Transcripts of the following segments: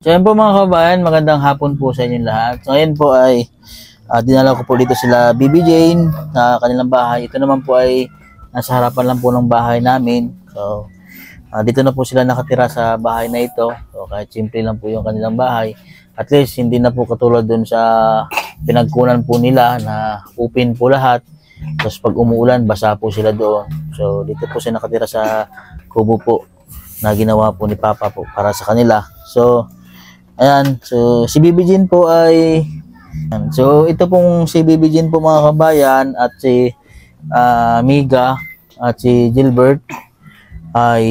So yan po mga kabayan, magandang hapon po sa inyong lahat. So ngayon po ay dinala ko po dito sila Bibi Jane sa kanilang bahay. Ito naman po ay nasa harapan lang po ng bahay namin. So dito na po sila nakatira sa bahay na ito. So kahit simple lang po yung kanilang bahay, at least hindi na po katulad dun sa pinagkunan po nila na open po lahat. Tapos pag umuulan, basa po sila doon. So dito po sila nakatira sa kubo po na ginawa po ni Papa po para sa kanila. So ayan, so si Bibi Jane po ay so ito pong si Bibi Jane po mga kabayan at si Miga at si Gilbert ay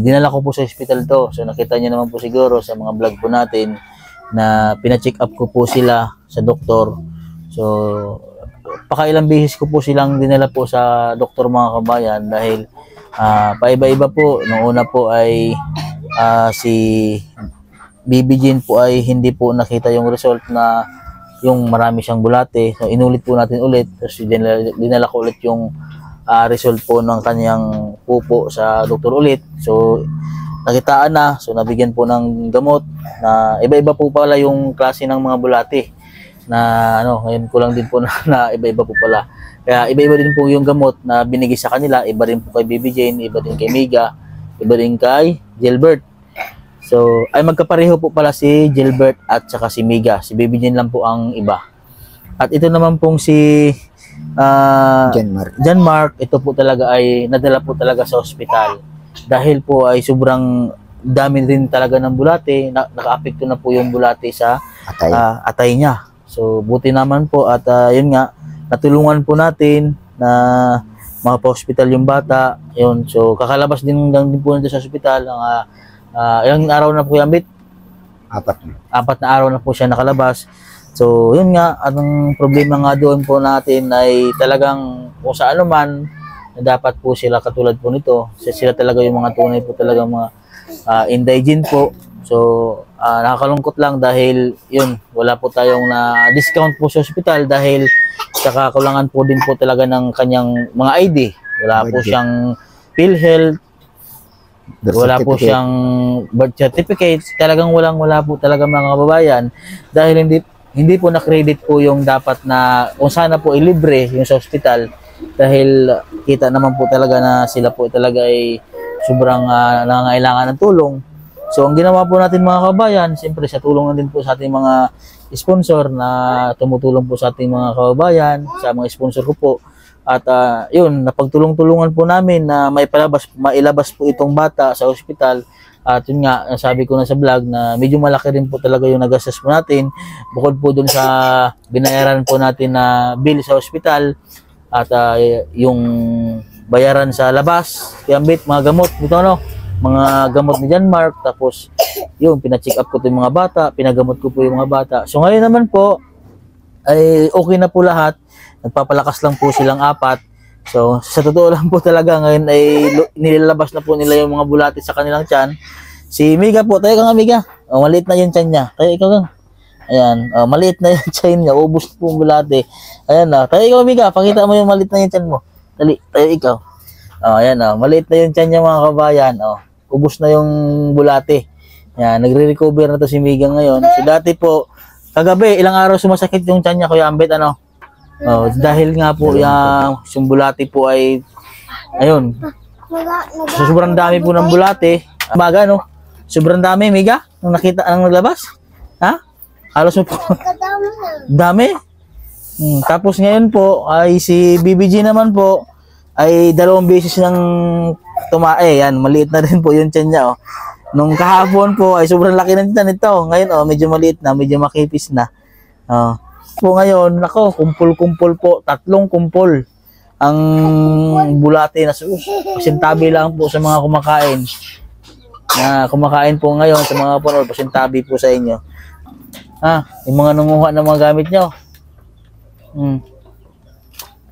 dinala ko po sa hospital to. So nakita niyo naman po siguro sa mga vlog po natin na pina-check up ko po sila sa doktor. So pakailang beses ko po silang dinala po sa doktor mga kabayan dahil paiba-iba po. Noong una po ay si Bibi Jane po ay hindi po nakita yung result na yung marami siyang bulate. So inulit po natin ulit. Tapos dinala ko ulit yung result po ng kanyang pupo sa doktor ulit. So nakitaan na. So nabigyan po ng gamot na iba-iba po pala yung klase ng mga bulate. Na ngayon ko lang din po na iba-iba po pala. Kaya iba-iba din po yung gamot na binigay sa kanila. Iba rin po kay Bibi Jane, iba din kay Miga, iba din kay Gilbert. So, ay magkapareho po pala si Gilbert at saka si Miga. Si Bibi Jane lang po ang iba. At ito naman pong si John Mark. Ito po talaga ay nadala po talaga sa ospital. Dahil po ay sobrang dami rin talaga ng bulate. Naka-apekto na po yung bulate sa atay niya. So, buti naman po at yun nga, natulungan po natin na mga pa-hospital yung bata. Yun. So, kakalabas din po nito sa ospital. Ilang araw na po yung bit? Apat na araw na po siya nakalabas. So, yun nga, anong problema nga doon po natin ay talagang kung sa ano man, na dapat po sila katulad po nito. Sila talaga yung mga tunay po talaga mga indigent po. So, nakakalungkot lang dahil yun, wala po tayong na-discount po sa hospital dahil sa kakulangan po din po talaga ng kanyang mga ID. Wala po siyang PhilHealth, wala po siyang birth certificate. Talagang wala po talaga mga kababayan dahil hindi po na-credit po yung dapat na kung sana po ilibre yung sa hospital dahil kita naman po talaga na sila po talaga ay sobrang nangangailangan ng tulong. So ang ginawa po natin mga kababayan, siyempre sa tulong na din po sa ating mga sponsor na tumutulong po sa ating mga kababayan, sa mga sponsor ko po. At yun, napagtulong-tulungan po namin na mailabas po itong bata sa ospital. At yun nga, sabi ko na sa vlog na medyo malaki rin po talaga yung nagastos po natin. Bukod po dun sa binayaran po natin na bill sa ospital at yung bayaran sa labas, kayambit, mga gamot, mga gamot ni John Mark. Tapos yun, pina-check up ko yung mga bata, pinagamot ko po yung mga bata. So ngayon naman po, ay okay na po lahat. Nagpapalakas lang po silang apat. So, sa totoo lang po talaga, ngayon ay nilalabas na po nila yung mga bulate sa kanilang tiyan. Si Miga po, tayo ka nga Miga. Maliit na yung tiyan niya. Tayo ikaw lang. Ayan, maliit na yung tiyan niya. Ubus po yung bulate. Ayan na. Tayo ikaw Miga, pakita mo yung maliit na yung tiyan mo. Dali, tayo ikaw. Ayan na. Maliit na yung tiyan niya mga kabayan. Ubus na yung bulate. Ayan, nagre-recover na to si Miga ngayon. Si dati po, kagabi, ilang araw sumasakit yung tiyan niya, Kuya Ambet, dahil nga po yung bulate po ay ayun. So, sobrang dami po ng bulate. Maga sobrang dami, Miga, nung nakita ang naglabas. Ha? Halos mo po. Dami. Tapos ngayon po ay si BBG naman po ay 2 beses nang tumae. Yan, maliit na rin po yung tiyan niya. Nung kahapon po ay sobrang laki ng tiyan nito. Ngayon medyo maliit na, medyo makipis na. Po ngayon, nako, kumpul-kumpul po, 3 kumpul ang bulate na pasintabi lang po sa mga kumakain. Na kumakain po ngayon sa mga panood, pasintabi po sa inyo. Yung mga nanguha ng mga gamit nyo.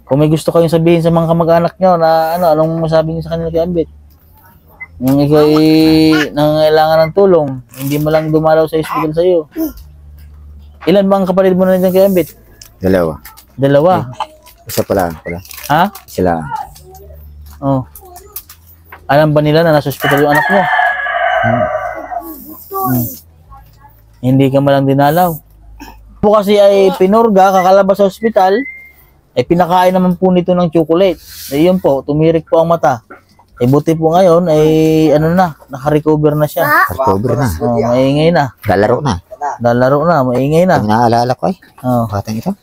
Kung may gusto kayong sabihin sa mga kamag-anak nyo na anong masabi nyo sa kanila kay Ambit? Kung ikaw ay nangangailangan ng tulong, hindi mo lang dumalaw sa hospital sa iyo. Ilan ba ang kapatid mo na dyan kay Ambit? 2. Isa pala. Ha? Sila. Alam ba nila na nasa hospital yung anak mo? Hindi ka malang dinalaw. Po kasi ay pinurga, kakalabas sa ospital, ay pinakain naman po nito ng chocolate. Ayun po, tumirik po ang mata. Buti po ngayon, ay ano na, naka-recover na siya. Recover na. Maingay na. Lalaro na. Lalaro na, maingay na. Ang naalala ko ay. Batang ito.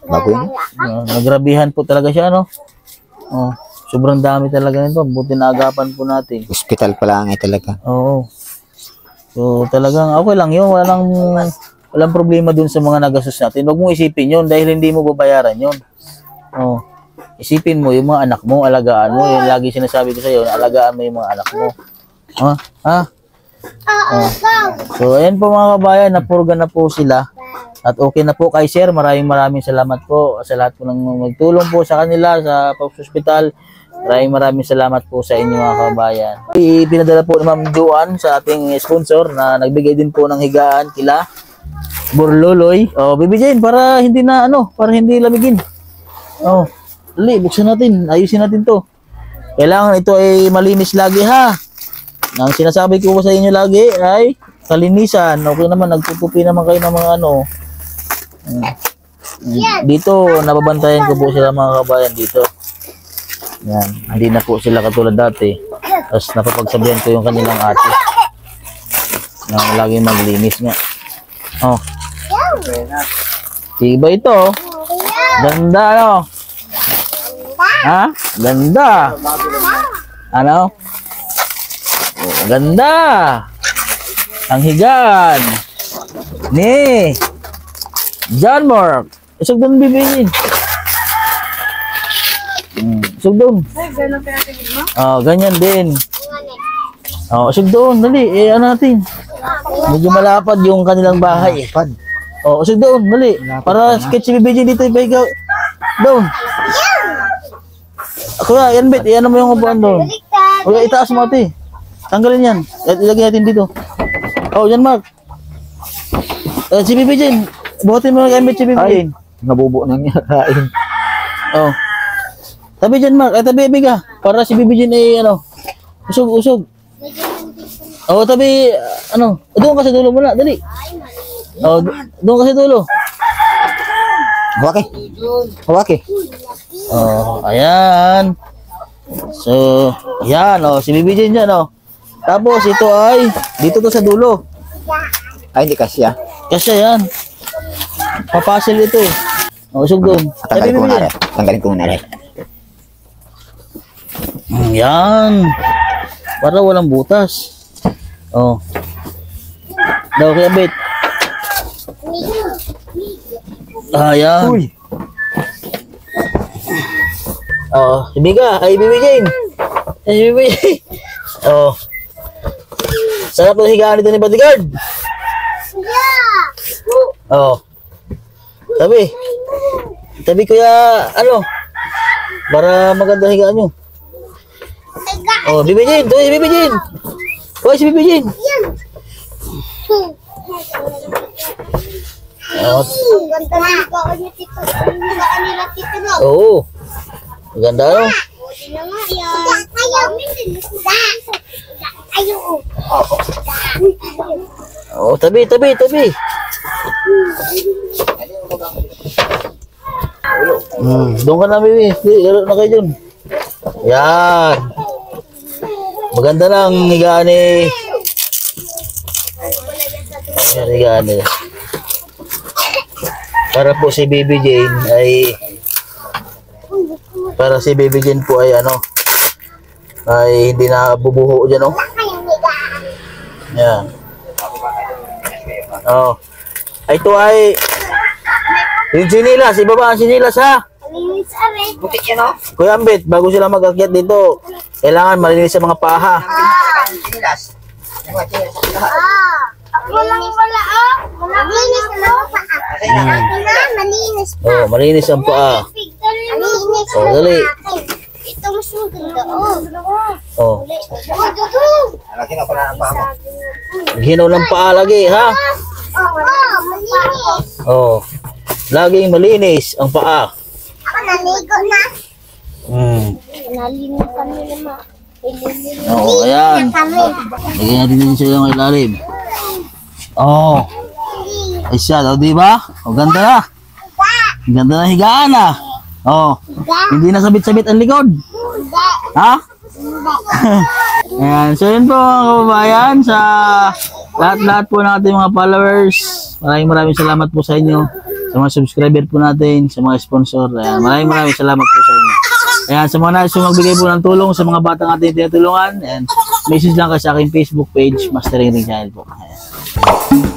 Bago yun. Nagrabihan po talaga siya, no? Sobrang dami talaga nito. Buti naagapan po natin. Hospital pa lang ay talaga. Oo. So talagang okay lang yun. Walang problema dun sa mga nagastos natin. Huwag mong isipin yun dahil hindi mo babayaran yun. Isipin mo yung mga anak mo, alagaan mo. Yung lagi sinasabi ko sa iyo, alagaan mo yung mga anak mo. So ayan po mga kabayan, napurga na po sila. At okay na po kay sir. Maraming salamat po sa lahat po ng magtulong po sa kanila sa pag-hospital. Maraming salamat po sa inyo mga kabayan. Pinadala po ni Ma'am Joan sa ating sponsor na nagbigay din po ng higaan kila Burloloy. Baby Jane, para hindi na para hindi lamigin. Dali, buksan natin. Ayusin natin to. Kailangan ito ay malinis lagi ha. Ang sinasabi ko sa inyo lagi ay kalinisan. Okay naman, nagtutupi naman kayo ng mga dito, nababantayan ko po sila mga kabayan dito. Yan, hindi na po sila katulad dati. Tapos napapagsabihan ko yung kanilang ate na laging maglinis nga. Diba ito? Ganda, ano? Ha? Ganda. Ano? Ganda. Ang higaan ni John Mark. Isog doon bibilin. Isog doon. Ganyan din. Isog doon. Dali. Ano natin? Medyo malapad yung kanilang bahay. Isog doon. Dali. Para sketch si BBJ dito. Ipahigaw. Doon. Kuya, yan bet. Iyan mo yung upuan doon. Kuya, itaas mo ate. Tanggalin yan. Ilagay natin dito. Yan Mark. Si BBJ. Buhatin mo yung si BBJ. Nabubo nang kain. Tabi dyan Mark. Tabi ka. Para si BBJ ay usog. Tabi, doon ka sa dulo muna. Dali. Doon ka sa dulo. Hawaki. Ayan. So, ayan, si BBJ dyan, Tapos, ito ay, dito to sa dulo. Ay, hindi kasya. Kasya yan. Papasil ito eh. Usog doon. Tanggalin ko muna rin. Yan. Para walang butas. Daw kaya bet. Ayan. Uy. BBJ. Sarap ng higaan dito ni Bodyguard. Tabi kuya, para maganda higaan nyo. BBJ, ito si BBJ. Si BBJ. Maganda tabi. Doon ka na, Bibi. Laro na kayo dun. Yan. Maganda lang higaan eh. Higaan eh. Para po si Baby Jane ay po ay ay hindi na bubuho dyan yan. Ito ay yung sinilas, ibaba ang sinilas ha. Kuya Ambit, bago sila mag-akyat dito, kailangan malinis sa mga paha. Malinis ang paa. Dali. Ito mas maganda. Ginaw ng paa lagi ha. Malinis. Laging malinis ang paa. Ako naligo na. Nalinis kami naman. Ayan. Lagyan natin din siya yung ilalim. Ay siya, o di ba? O ganda na. Ang ganda na higaan ah. Oh, hindi na sabit-sabit ang likod. Ha? Ayan, so yun po mga kababayan, sa lahat-lahat po ng ating mga followers. Maraming salamat po sa inyo. Sa mga subscriber po natin, sa mga sponsor. Ayan, maraming salamat po sa inyo. Ayan, sa mga nais magbigay po ng tulong sa mga batang ating tinutulungan, and message lang kayo sa aking Facebook page, Mastering Ring Channel po. Ayan.